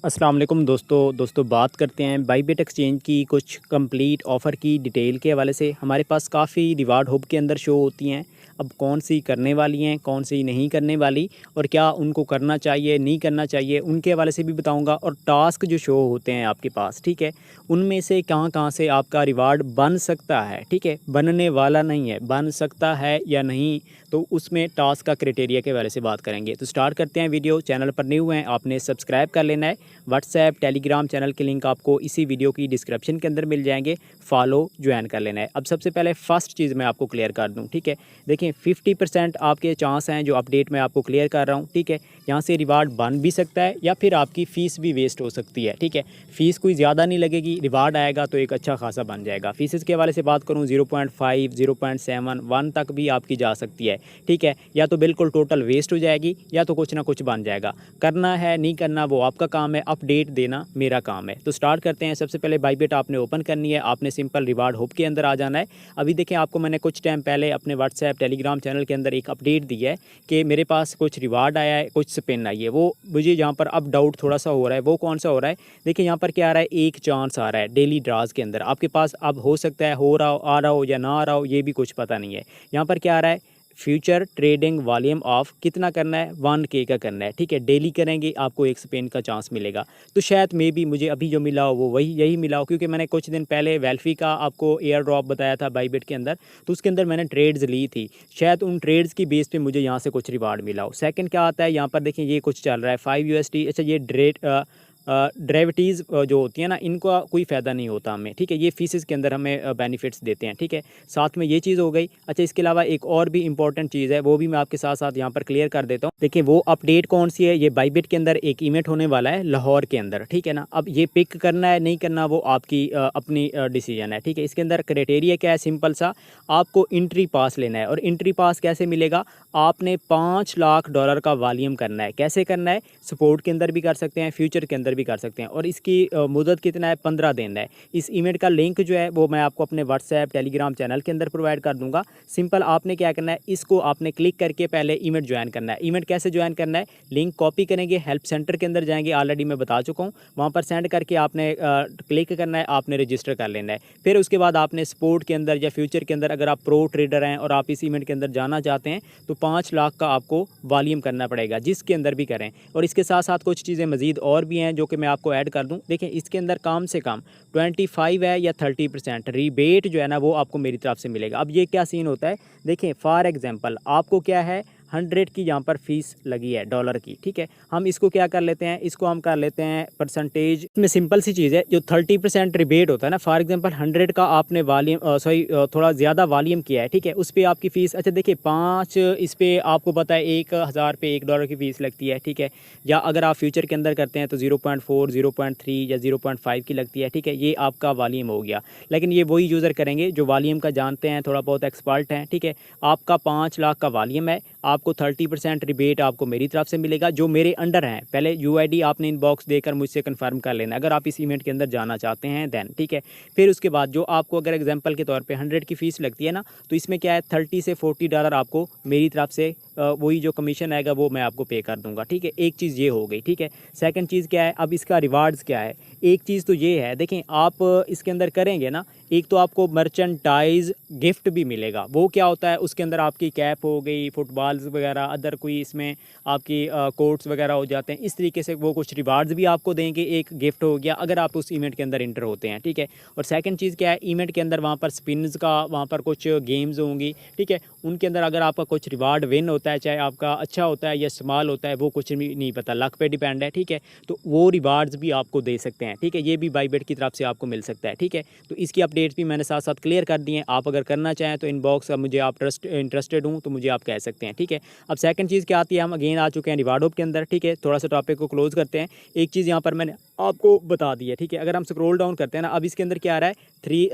अस्सलाम वालेकुम दोस्तों बात करते हैं बाईबिट एक्सचेंज की कुछ कंप्लीट ऑफ़र की डिटेल के हवाले से। हमारे पास काफ़ी रिवार्ड हब के अंदर शो होती हैं। अब कौन सी करने वाली हैं, कौन सी नहीं करने वाली और क्या उनको करना चाहिए नहीं करना चाहिए, उनके हवाले से भी बताऊंगा। और टास्क जो शो होते हैं आपके पास, ठीक है, उनमें से कहाँ कहाँ से आपका रिवार्ड बन सकता है, ठीक है, बनने वाला नहीं है, बन सकता है या नहीं, तो उसमें टास्क का क्राइटेरिया के बारे से बात करेंगे। तो स्टार्ट करते हैं वीडियो। चैनल पर न्यू हैं आपने सब्सक्राइब कर लेना है। व्हाट्सएप टेलीग्राम चैनल के लिंक आपको इसी वीडियो की डिस्क्रिप्शन के अंदर मिल जाएंगे, फॉलो ज्वाइन कर लेना है। अब सबसे पहले फर्स्ट चीज़ मैं आपको क्लियर कर दूं, ठीक है, देखिए 50% आपके चांस हैं जो अपडेट मैं आपको क्लियर कर रहा हूं, ठीक है। यहाँ से रिवार्ड बन भी सकता है या फिर आपकी फ़ीस भी वेस्ट हो सकती है, ठीक है। फ़ीस कोई ज़्यादा नहीं लगेगी, रिवार्ड आएगा तो एक अच्छा खासा बन जाएगा। फीसेस के हवाले से बात करूँ 0.5 0.7 1 तक भी आपकी जा सकती है, ठीक है। या तो बिल्कुल टोटल वेस्ट हो जाएगी या तो कुछ ना कुछ बन जाएगा। करना है नहीं करना वो आपका काम है, अपडेट देना मेरा काम है। तो स्टार्ट करते हैं। सबसे पहले बाईबिट आपने ओपन करनी है, आपने सिंपल रिवार्ड हब के अंदर आ जाना है। अभी देखें आपको मैंने कुछ टाइम पहले अपने व्हाट्सएप टेलीग्राम चैनल के अंदर एक अपडेट दी है कि मेरे पास कुछ रिवार्ड आया है, कुछ स्पिन आई है। वो मुझे यहाँ पर अब डाउट थोड़ा सा हो रहा है, वो कौन सा हो रहा है। देखिए यहाँ पर क्या आ रहा है, एक चांस आ रहा है डेली ड्राज के अंदर आपके पास। अब हो सकता है हो रहा हो, आ रहा हो या ना आ रहा हो, ये भी कुछ पता नहीं है। यहाँ पर क्या आ रहा है, फ्यूचर ट्रेडिंग वॉल्यूम ऑफ कितना करना है, 1K का करना है, ठीक है। डेली करेंगे आपको एक स्पिन का चांस मिलेगा। तो शायद मे बी मुझे अभी जो मिला हो वो वही यही मिला हो, क्योंकि मैंने कुछ दिन पहले वेल्फी का आपको एयर ड्रॉप बताया था बाईबिट के अंदर, तो उसके अंदर मैंने ट्रेड्स ली थी। शायद उन ट्रेड्स की बेस पे मुझे यहाँ से कुछ रिवार्ड मिला हो। सेकंड क्या आता है, यहाँ पर देखें ये कुछ चल रहा है 5 USD। अच्छा ये डेरिवेटिव्स जो होती है ना, इनका कोई फ़ायदा नहीं होता हमें, ठीक है। ये फीसेस के अंदर हमें बेनिफिट्स देते हैं, ठीक है। साथ में ये चीज़ हो गई। अच्छा इसके अलावा एक और भी इंपॉर्टेंट चीज़ है, वो भी मैं आपके साथ साथ यहाँ पर क्लियर कर देता हूँ। देखिए वो अपडेट कौन सी है, ये बाईबिट के अंदर एक इवेंट होने वाला है लाहौर के अंदर, ठीक है ना। अब ये पिक करना है नहीं करना वो आपकी अपनी डिसीजन है, ठीक है। इसके अंदर क्राइटेरिया क्या है, सिंपल सा, आपको एंट्री पास लेना है। और एंट्री पास कैसे मिलेगा, आपने $5 लाख का वॉल्यूम करना है। कैसे करना है, सपोर्ट के अंदर भी कर सकते हैं, फ्यूचर के अंदर भी कर सकते हैं। और इसकी मुदत कितना है, 15 दिन है। इस इवेंट का लिंक जो है वो मैं आपको अपने व्हाट्सएप टेलीग्राम चैनल के अंदर प्रोवाइड कर दूंगा। सिंपल आपने क्या करना है, इसको आपने क्लिक करके पहले इवेंट ज्वाइन करना है। इवेंट कैसे ज्वाइन करना है, लिंक कॉपी करेंगे, हेल्प सेंटर के अंदर जाएंगे, ऑलरेडी मैं बता चुका हूँ, वहाँ पर सेंड करके आपने क्लिक करना है, आपने रजिस्टर कर लेना है। फिर उसके बाद आपने सपोर्ट के अंदर या फ्यूचर के अंदर अगर आप प्रो ट्रेडर हैं और आप इस इवेंट के अंदर जाना चाहते हैं तो 5 लाख का आपको वॉल्यूम करना पड़ेगा, जिसके अंदर भी करें। और इसके साथ साथ कुछ चीज़ें मज़ीद और भी हैं जो कि मैं आपको ऐड कर दूं। देखें इसके अंदर कम से कम 25 है या 30% रिबेट जो है ना वो आपको मेरी तरफ से मिलेगा। अब ये क्या सीन होता है, देखें फॉर एग्जांपल आपको क्या है, 100 की यहाँ पर फीस लगी है डॉलर की, ठीक है। हम इसको क्या कर लेते हैं, इसको हम कर लेते हैं परसेंटेज। इसमें सिंपल सी चीज़ है, जो 30% रिबेट होता है ना, फॉर एग्जांपल 100 का आपने वॉल्यूम थोड़ा ज़्यादा वॉल्यूम किया है, ठीक है, उस पर आपकी फ़ीस, अच्छा देखिए 5 इस पर आपको पता है 1000 पे $1 की फ़ीस लगती है, ठीक है। या अगर आप फ्यूचर के अंदर करते हैं तो 0.4 0.3 या 0.5 की लगती है, ठीक है। ये आपका वॉल्यूम हो गया। लेकिन ये वही यूज़र करेंगे जो वॉल्यूम का जानते हैं, थोड़ा बहुत एक्सपर्ट हैं, ठीक है। आपका 5 लाख का वॉल्यूम है, आपको 30% रिबेट आपको मेरी तरफ से मिलेगा जो मेरे अंडर हैं। पहले यूआईडी आपने इनबॉक्स देकर मुझसे कंफर्म कर लेना अगर आप इस इवेंट के अंदर जाना चाहते हैं देन, ठीक है। फिर उसके बाद जो आपको अगर एग्जांपल के तौर पे 100 की फ़ीस लगती है ना, तो इसमें क्या है, $30 से $40 आपको मेरी तरफ से वही जो कमीशन आएगा वो मैं आपको पे कर दूंगा, ठीक है। एक चीज़ ये हो गई, ठीक है। सेकंड चीज़ क्या है, अब इसका रिवार्ड्स क्या है। एक चीज़ तो ये है, देखें आप इसके अंदर करेंगे ना, एक तो आपको मर्चेंटाइज गिफ्ट भी मिलेगा। वो क्या होता है, उसके अंदर आपकी कैप हो गई, फुटबॉल्स वगैरह, अदर कोई इसमें आपकी कोट्स वगैरह हो जाते हैं। इस तरीके से वो कुछ रिवार्ड्स भी आपको देंगे, एक गिफ्ट हो गया अगर आप उस इवेंट के अंदर इंटर होते हैं, ठीक है। और सेकंड चीज़ क्या है, इवेंट के अंदर वहाँ पर स्पिन्स का, वहाँ पर कुछ गेम्स होंगी, ठीक है। उनके अंदर अगर आपका कुछ रिवार्ड विन होता है, चाहे आपका अच्छा होता है या स्मॉल होता है, वो कुछ भी नहीं पता, लक पे डिपेंड है, ठीक है। तो वो रिवार्ड्स भी आपको दे सकते हैं, ठीक है। ये भी बाईबिट की तरफ से आपको मिल सकता है, ठीक है। तो इसकी अपडेट्स भी मैंने साथ साथ क्लियर कर दी हैं। आप अगर करना चाहें तो इनबॉक्स मुझे आप इंटरेस्टेड हूँ तो मुझे आप कह सकते हैं, ठीक है। अब सेकंड चीज़ क्या आती है, हम अगेन आ चुके हैं रिवार्ड हब के अंदर, ठीक है। थोड़ा सा टॉपिक को क्लोज करते हैं। एक चीज़ यहाँ पर मैंने आपको बता दी है, ठीक है। अगर हम स्क्रॉल डाउन करते हैं ना, अब इसके अंदर क्या आ रहा है,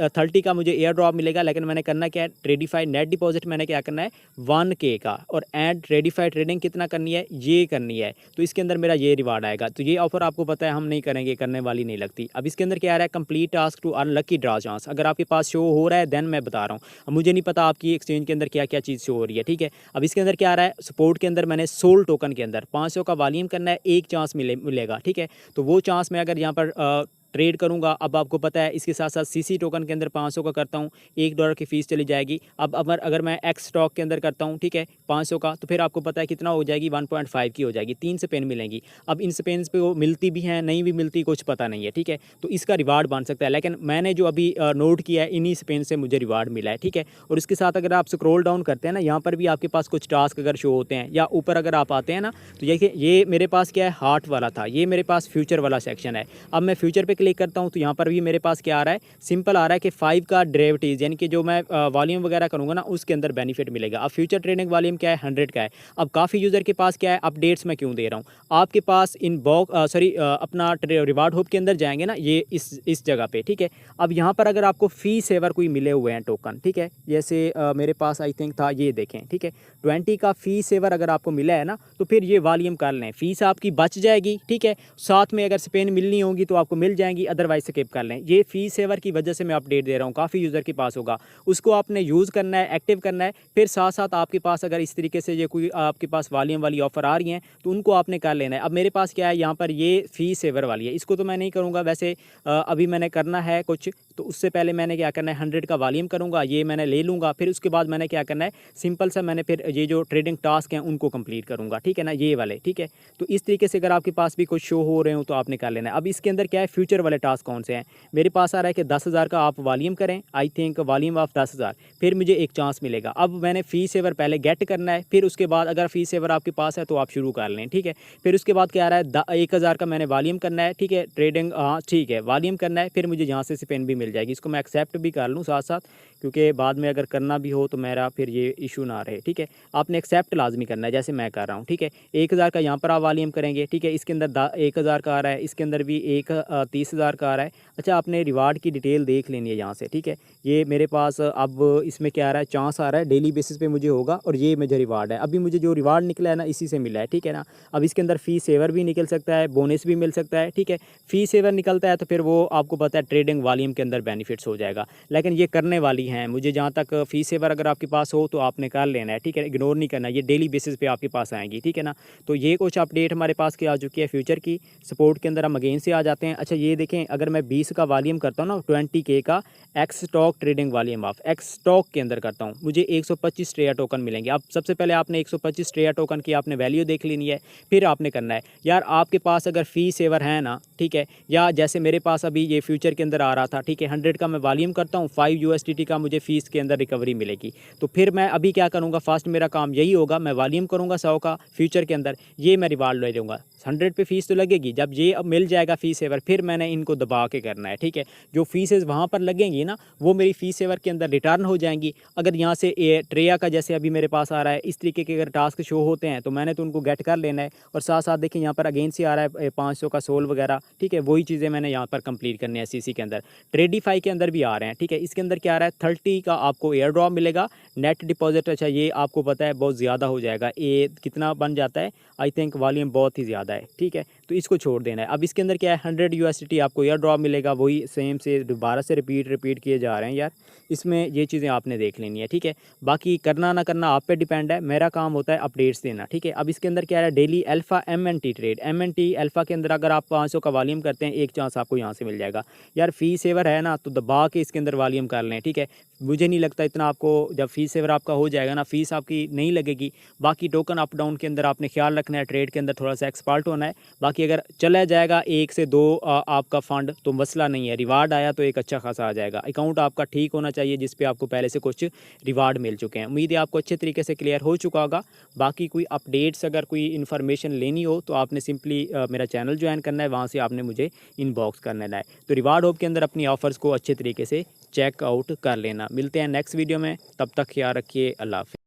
30 का मुझे एयर ड्रॉप मिलेगा, लेकिन मैंने करना क्या है, ट्रेडिफाई नेट डिपॉजिट मैंने क्या करना है 1K का, और एंड ट्रेडिफाई ट्रेडिंग कितना करनी है, ये करनी है। तो इसके अंदर मेरा ये रिवार्ड आएगा। तो ये ऑफर आपको पता है हम नहीं करेंगे, करने वाली नहीं लगती। अब इसके अंदर क्या आ रहा है, complete task to earn lucky draw chance. अगर आपके पास शो हो रहा है देन मैं बता रहा हूँ। अब मुझे नहीं पता आपकी एक्सचेंज के अंदर क्या क्या चीज़ शो हो रही है, ठीक है। अब इसके अंदर क्या आ रहा है, सपोर्ट के अंदर मैंने सोल टोकन के अंदर 500 का वॉल्यूम करना है, एक चांस मिलेगा, ठीक है। तो वो चांस मैं अगर यहाँ पर ट्रेड करूंगा, अब आपको पता है इसके साथ साथ सीसी टोकन के अंदर 500 का करता हूँ, $1 की फ़ीस चली जाएगी। अब अगर मैं एक्स स्टॉक के अंदर करता हूँ, ठीक है, 500 का, तो फिर आपको पता है कितना हो जाएगी, 1.5 की हो जाएगी, 3 स्पेन मिलेंगी। अब इन स्पेन पे वो मिलती भी हैं नहीं भी मिलती कुछ पता नहीं है, ठीक है। तो इसका रिवार्ड बन सकता है, लेकिन मैंने जो अभी नोट किया है इन्हीं स्पेन से मुझे रिवार्ड मिला है, ठीक है। और इसके साथ अगर आप स्क्रॉल डाउन करते हैं ना, यहाँ पर भी आपके पास कुछ टास्क अगर शो होते हैं, या ऊपर अगर आप आते हैं ना, तो ये मेरे पास क्या है, हार्ट वाला था, ये मेरे पास फ्यूचर वाला सेक्शन है। अब मैं फ्यूचर पे क्लिक करता हूँ तो यहाँ पर भी मेरे पास क्या आ रहा है, सिंपल आ रहा है कि 5 का डेरिवेटिव, यानी कि जो मैं वॉल्यूम वगैरह करूँगा ना उसके अंदर बेनिफिट मिलेगा। अब फ्यूचर ट्रेडिंग वॉल्यूम क्या है, 100 का है। अब काफ़ी यूज़र के पास क्या है, अपडेट्स मैं क्यों दे रहा हूँ, आपके पास इन अपना रिवार्ड होप के अंदर जाएंगे ना, ये इस जगह पे, ठीक है। अब यहाँ पर अगर आपको फ़ी सेवर कोई मिले हुए हैं टोकन, ठीक है, जैसे मेरे पास आई थिंक था, ये देखें, ठीक है, 20 का फ़ी सेवर अगर आपको मिला है ना, तो फिर ये वॉल्यूम कर लें, फ़ीस आपकी बच जाएगी, ठीक है। साथ में अगर स्पेन मिलनी होगी तो आपको मिल जाएंगी, अदरवाइज स्किप कर लें। ये फ़ी सेवर की वजह से मैं अपडेट दे रहा हूँ, काफ़ी यूज़र के पास होगा, उसको आपने यूज़ करना है, एक्टिव करना है। फिर साथ साथ आपके पास अगर इस तरीके से ये कोई आपके पास वॉल्यूम वाली ऑफ़र आ रही हैं तो उनको आपने कर लेना है। अब मेरे पास क्या है, यहाँ पर ये फ़ी सेवर वाली है, इसको तो मैं नहीं करूँगा वैसे, अभी मैंने करना है कुछ, तो उससे पहले मैंने क्या करना है, 100 का वॉल्यूम करूँगा, ये मैंने ले लूँगा। फिर उसके बाद मैंने क्या करना है, सिंपल सा मैंने फिर ये जो ट्रेडिंग टास्क हैं उनको कंप्लीट करूँगा, ठीक है ना, ये वाले, ठीक है। तो इस तरीके से अगर आपके पास भी कुछ शो हो रहे हो तो आपने कर लेना है। अब इसके अंदर क्या है, फ्यूचर वाले टास्क कौन से हैं, मेरे पास आ रहा है कि 10,000 का आप वॉल्यूम करें, आई थिंक वॉल्यूम ऑफ 10,000, फिर मुझे एक चांस मिलेगा। अब मैंने फ़ी सेवर पहले गेट करना है, फिर उसके बाद अगर फ़ी सेवर आपके पास है तो आप शुरू कर लें, ठीक है। फिर उसके बाद क्या आ रहा है, 1,000 का मैंने वॉल्यूम करना है, ठीक है, ट्रेडिंग, हाँ ठीक है, वॉल्यूम करना है, फिर मुझे यहाँ से स्पेन भी मिल जाएगी। इसको मैं एक्सेप्ट भी कर लूँ साथ साथ, क्योंकि बाद में अगर करना भी हो तो मेरा फिर ये इशू ना रहे, ठीक है। आपने एक्सेप्ट लाजमी करना है जैसे मैं कर रहा हूँ, ठीक है। 1,000 का यहाँ पर आप वॉल्यूम करेंगे, ठीक है, इसके अंदर 1,000 का आ रहा है, इसके अंदर भी 30,000 का आ रहा है। अच्छा, आपने रिवार्ड की डिटेल देख लेनी है यहाँ से, ठीक है। ये मेरे पास अब इसमें क्या आ रहा है, चांस आ रहा है, डेली बेसिस पे मुझे होगा, और ये मुझे रिवार्ड है, अभी मुझे जो रिवार्ड निकला है ना इसी से मिला है, ठीक है ना। अब इसके अंदर फ़ी सेवर भी निकल सकता है, बोनस भी मिल सकता है, ठीक है। फ़ी सेवर निकलता है तो फिर वो आपको पता है ट्रेडिंग वॉल्यूम के अंदर बेनिफिट्स हो जाएगा, लेकिन ये करने वाली हैं मुझे जहाँ तक। फ़ी सेवर अगर आपके पास हो तो आपने कर लेना है, ठीक है, इग्नोर नहीं करना, ये डेली बेसिस पे आपके पास आएंगी, ठीक है ना। तो ये कुछ अपडेट हमारे पास की आ चुकी है फ्यूचर की। सपोर्ट के अंदर हम अगेन से आ जाते हैं। अच्छा, ये देखें, अगर मैं 20 का वॉल्यूम करता हूँ ना, 20K का x stock trading volume of x stock के अंदर करता हूँ, मुझे 125 स्ट्रेया टोकन मिलेंगे। अब सबसे पहले आपने 125 स्ट्रेया टोकन की आपने वैल्यू देख लेनी है, फिर आपने करना है यार, आपके पास अगर फ़ी सेवर है ना, ठीक है, या जैसे मेरे पास अभी ये फ्यूचर के अंदर आ रहा था, ठीक है, 100 का मैं वॉल्यूम करता हूँ, 5 USDT का मुझे फ़ीस के अंदर रिकवरी मिलेगी। तो फिर मैं अभी क्या करूँगा, फर्स्ट मेरा काम यही होगा, मैं वॉल्यूम करूँगा 100 का फ्यूचर के अंदर, ये मैं रिवार्ड ले लूँगा। 100 पे फ़ीस तो लगेगी, जब ये अब मिल जाएगा फ़ी सेवर, फिर मैंने इनको दबा के करना है, ठीक है। जो फ़ीसेस वहाँ पर लगेंगी ना, वो मेरी फ़ी सेवर के अंदर रिटर्न हो जाएंगी। अगर यहाँ से ट्रेया का जैसे अभी मेरे पास आ रहा है, इस तरीके के अगर टास्क शो होते हैं तो मैंने तो उनको गेट कर लेना है। और साथ साथ देखिए यहाँ पर अगेन से आ रहा है 500 का सोल वगैरह, ठीक है, वही चीज़ें मैंने यहाँ पर कंप्लीट करनी है सीसी के अंदर। ट्रेडिफाई के अंदर भी आ रहे हैं, ठीक है, इसके अंदर क्या आ रहा है, 30 का आपको एयर ड्रॉप मिलेगा, नेट डिपॉजिट। अच्छा, ये आपको पता है बहुत ज़्यादा हो जाएगा, ये कितना बन जाता है, आई थिंक वॉल्यूम बहुत ही ज़्यादा है, ठीक है, तो इसको छोड़ देना है। अब इसके अंदर क्या है, 100 USDT आपको एयर ड्रॉप मिलेगा, वही सेम से दोबारा से रिपीट किए जा रहे हैं यार, इसमें ये चीज़ें आपने देख लेनी है, ठीक है। बाकी करना ना करना आप पे डिपेंड है, मेरा काम होता है अपडेट्स देना, ठीक है। अब इसके अंदर क्या है, daily alpha MNT trade, MNT alpha के अंदर अगर आप 500 का वॉल्यूम करते हैं, एक चांस आपको यहाँ से मिल जाएगा यार। फ़ी सेवर है ना, तो दबा के इसके अंदर वॉल्यूम कर लें, ठीक है। मुझे नहीं लगता इतना आपको, जब फ़ी सेवर आपका हो जाएगा ना, फ़ीस आपकी नहीं लगेगी। बाकी टोकन अप डाउन के अंदर आपने ख्याल रखना है, ट्रेड के अंदर थोड़ा सा एक्सपर्ट होना है। बाकी अगर चला जाएगा 1 से 2 आपका फ़ंड तो मसला नहीं है, रिवार्ड आया तो एक अच्छा खासा आ जाएगा। अकाउंट आपका ठीक होना चाहिए जिस पे आपको पहले से कुछ रिवार्ड मिल चुके हैं। उम्मीद है आपको अच्छे तरीके से क्लियर हो चुका होगा। बाकी कोई अपडेट्स अगर कोई इन्फॉर्मेशन लेनी हो तो आपने सिंपली मेरा चैनल ज्वाइन करना है, वहाँ से आपने मुझे इनबॉक्स करना है। तो रिवार्ड होप के अंदर अपनी ऑफ़र्स को अच्छे तरीके से चेकआउट कर लेना। मिलते हैं नेक्स्ट वीडियो में, तब तक ख्याल रखिए, अल्लाह हाफ़िज़।